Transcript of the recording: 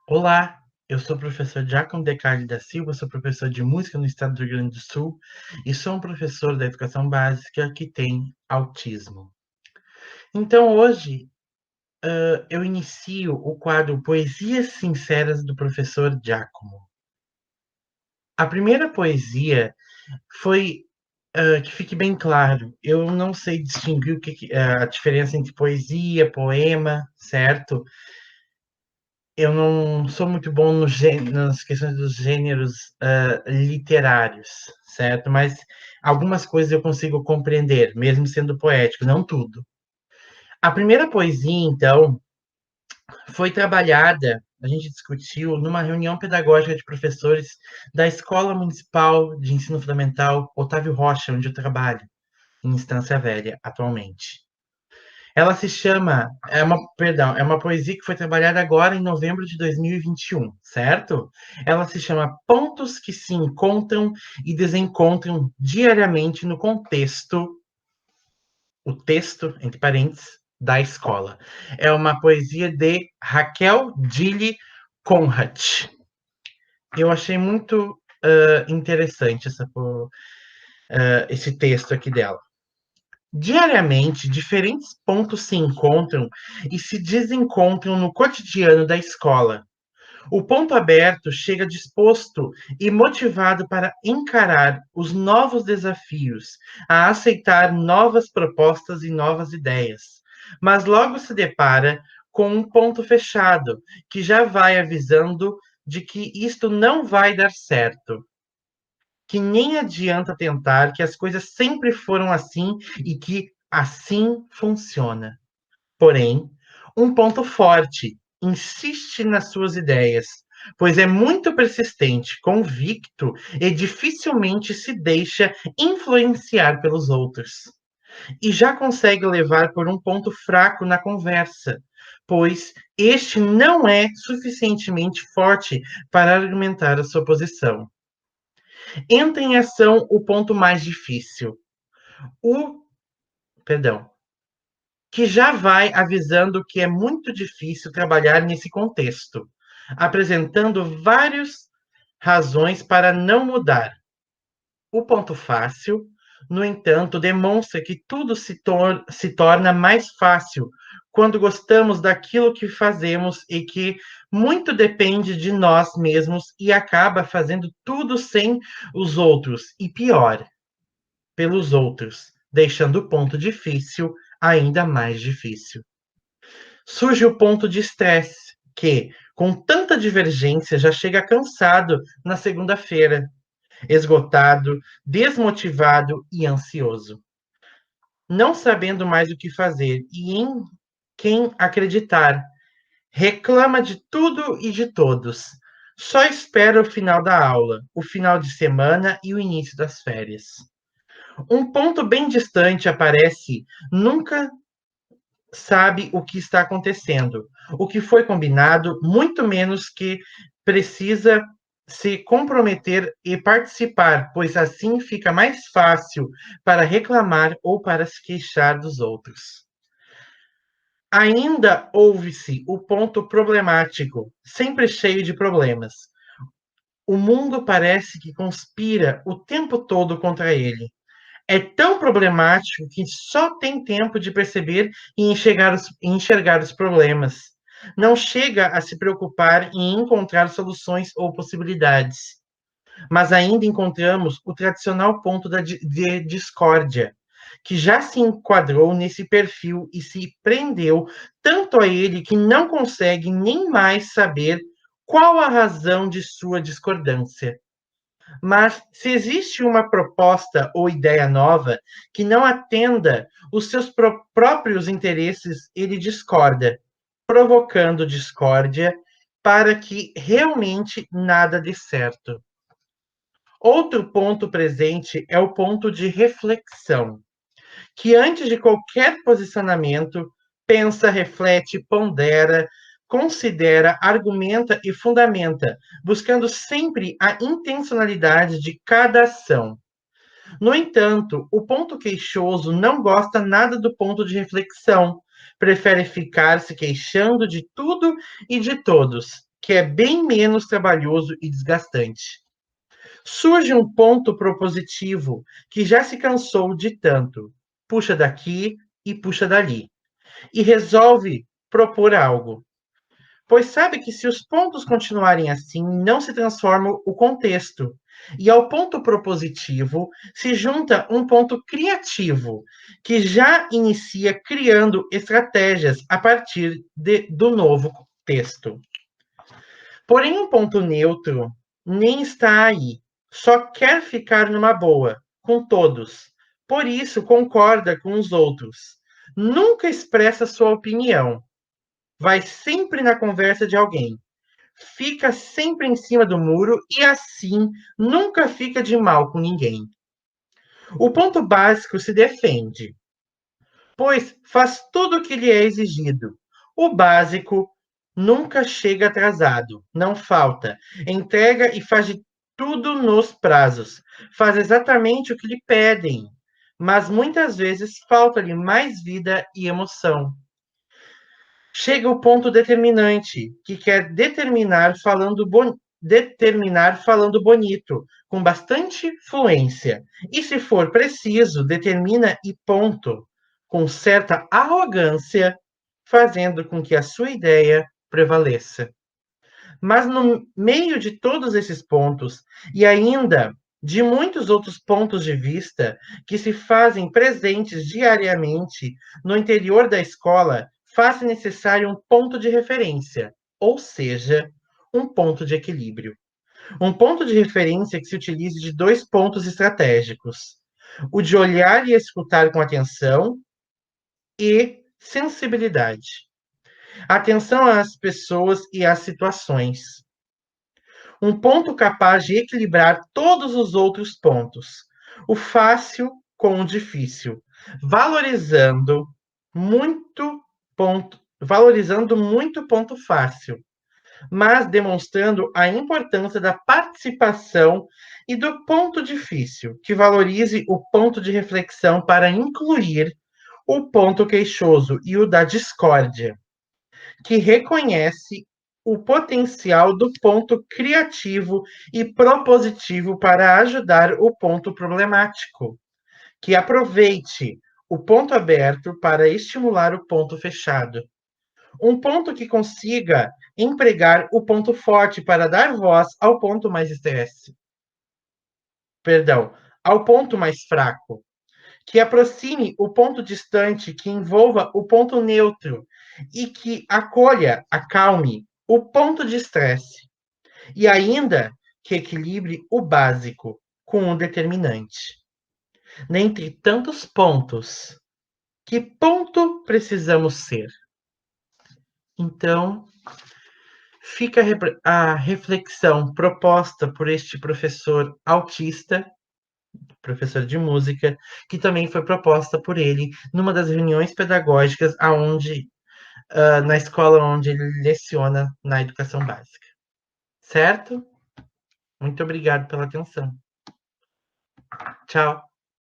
Olá, eu sou o professor Giacomo Decarli da Silva, sou professor de música no estado do Rio Grande do Sul e sou um professor da educação básica que tem autismo. Então, hoje, eu inicio o quadro Poesias Sinceras do professor Giacomo. A primeira poesia foi, que fique bem claro, eu não sei distinguir a diferença entre poesia, poema, certo? Eu não sou muito bom nas questões dos gêneros literários, certo? Mas algumas coisas eu consigo compreender, mesmo sendo poético, não tudo. A primeira poesia, então, foi trabalhada, a gente discutiu numa reunião pedagógica de professores da Escola Municipal de Ensino Fundamental Otávio Rocha, onde eu trabalho, em Estância Velha, atualmente. Ela se chama, é uma poesia que foi trabalhada agora em novembro de 2021, certo? Ela se chama Pontos que se encontram e desencontram diariamente no contexto, o texto, entre parênteses, da escola. É uma poesia de Raquel Dille Conrad. Eu achei muito interessante esse texto aqui dela. Diariamente, diferentes pontos se encontram e se desencontram no cotidiano da escola. O ponto aberto chega disposto e motivado para encarar os novos desafios, a aceitar novas propostas e novas ideias, mas logo se depara com um ponto fechado, que já vai avisando de que isto não vai dar certo, que nem adianta tentar, que as coisas sempre foram assim e que assim funciona. Porém, um ponto forte insiste nas suas ideias, pois é muito persistente, convicto e dificilmente se deixa influenciar pelos outros. E já consegue levar por um ponto fraco na conversa, pois este não é suficientemente forte para argumentar a sua posição. Entra em ação o ponto mais difícil. O, perdão, que já vai avisando que é muito difícil trabalhar nesse contexto, apresentando várias razões para não mudar. O ponto fácil, no entanto, demonstra que tudo se torna mais fácil quando gostamos daquilo que fazemos e que muito depende de nós mesmos e acaba fazendo tudo sem os outros, e pior, pelos outros, deixando o ponto difícil ainda mais difícil. Surge o ponto de estresse, que, com tanta divergência, já chega cansado na segunda-feira, esgotado, desmotivado e ansioso, não sabendo mais o que fazer e em quem acreditar. Reclama de tudo e de todos. Só espera o final da aula, o final de semana e o início das férias. Um ponto bem distante aparece, nunca sabe o que está acontecendo, o que foi combinado, muito menos que precisa se comprometer e participar, pois assim fica mais fácil para reclamar ou para se queixar dos outros. Ainda ouve-se o ponto problemático, sempre cheio de problemas. O mundo parece que conspira o tempo todo contra ele. É tão problemático que só tem tempo de perceber e enxergar os problemas. Não chega a se preocupar em encontrar soluções ou possibilidades. Mas ainda encontramos o tradicional ponto de discórdia, que já se enquadrou nesse perfil e se prendeu tanto a ele que não consegue nem mais saber qual a razão de sua discordância. Mas se existe uma proposta ou ideia nova que não atenda os seus próprios interesses, ele discorda, provocando discórdia para que realmente nada dê certo. Outro ponto presente é o ponto de reflexão, que antes de qualquer posicionamento, pensa, reflete, pondera, considera, argumenta e fundamenta, buscando sempre a intencionalidade de cada ação. No entanto, o ponto queixoso não gosta nada do ponto de reflexão, prefere ficar se queixando de tudo e de todos, que é bem menos trabalhoso e desgastante. Surge um ponto propositivo que já se cansou de tanto. Puxa daqui e puxa dali. E resolve propor algo. Pois sabe que se os pontos continuarem assim, não se transforma o contexto. E ao ponto propositivo se junta um ponto criativo, que já inicia criando estratégias a partir do novo texto. Porém, um ponto neutro nem está aí, só quer ficar numa boa, com todos. Por isso, concorda com os outros. Nunca expressa sua opinião. Vai sempre na conversa de alguém. Fica sempre em cima do muro e assim nunca fica de mal com ninguém. O ponto básico se defende, pois faz tudo o que lhe é exigido. O básico nunca chega atrasado, não falta, entrega e faz de tudo nos prazos, faz exatamente o que lhe pedem, mas muitas vezes falta-lhe mais vida e emoção. Chega o ponto determinante, que quer determinar falando bonito, com bastante fluência. E se for preciso, determina e ponto, com certa arrogância, fazendo com que a sua ideia prevaleça. Mas no meio de todos esses pontos, e ainda de muitos outros pontos de vista que se fazem presentes diariamente no interior da escola, faz-se necessário um ponto de referência, ou seja, um ponto de equilíbrio. Um ponto de referência que se utilize de dois pontos estratégicos: o de olhar e escutar com atenção e sensibilidade. Atenção às pessoas e às situações. Um ponto capaz de equilibrar todos os outros pontos, o fácil com o difícil, valorizando valorizando muito ponto fácil, mas demonstrando a importância da participação e do ponto difícil, que valorize o ponto de reflexão para incluir o ponto queixoso e o da discórdia, que reconhece o potencial do ponto criativo e propositivo para ajudar o ponto problemático, que aproveite o ponto aberto para estimular o ponto fechado. Um ponto que consiga empregar o ponto forte para dar voz ao ponto mais estresse. Perdão, ao ponto mais fraco, que aproxime o ponto distante, que envolva o ponto neutro e que acolha, acalme o ponto de estresse. E ainda que equilibre o básico com o determinante. Dentre tantos pontos, que ponto precisamos ser? Então, fica a reflexão proposta por este professor autista, professor de música, que também foi proposta por ele numa das reuniões pedagógicas na escola onde ele leciona na educação básica. Certo? Muito obrigado pela atenção. Tchau.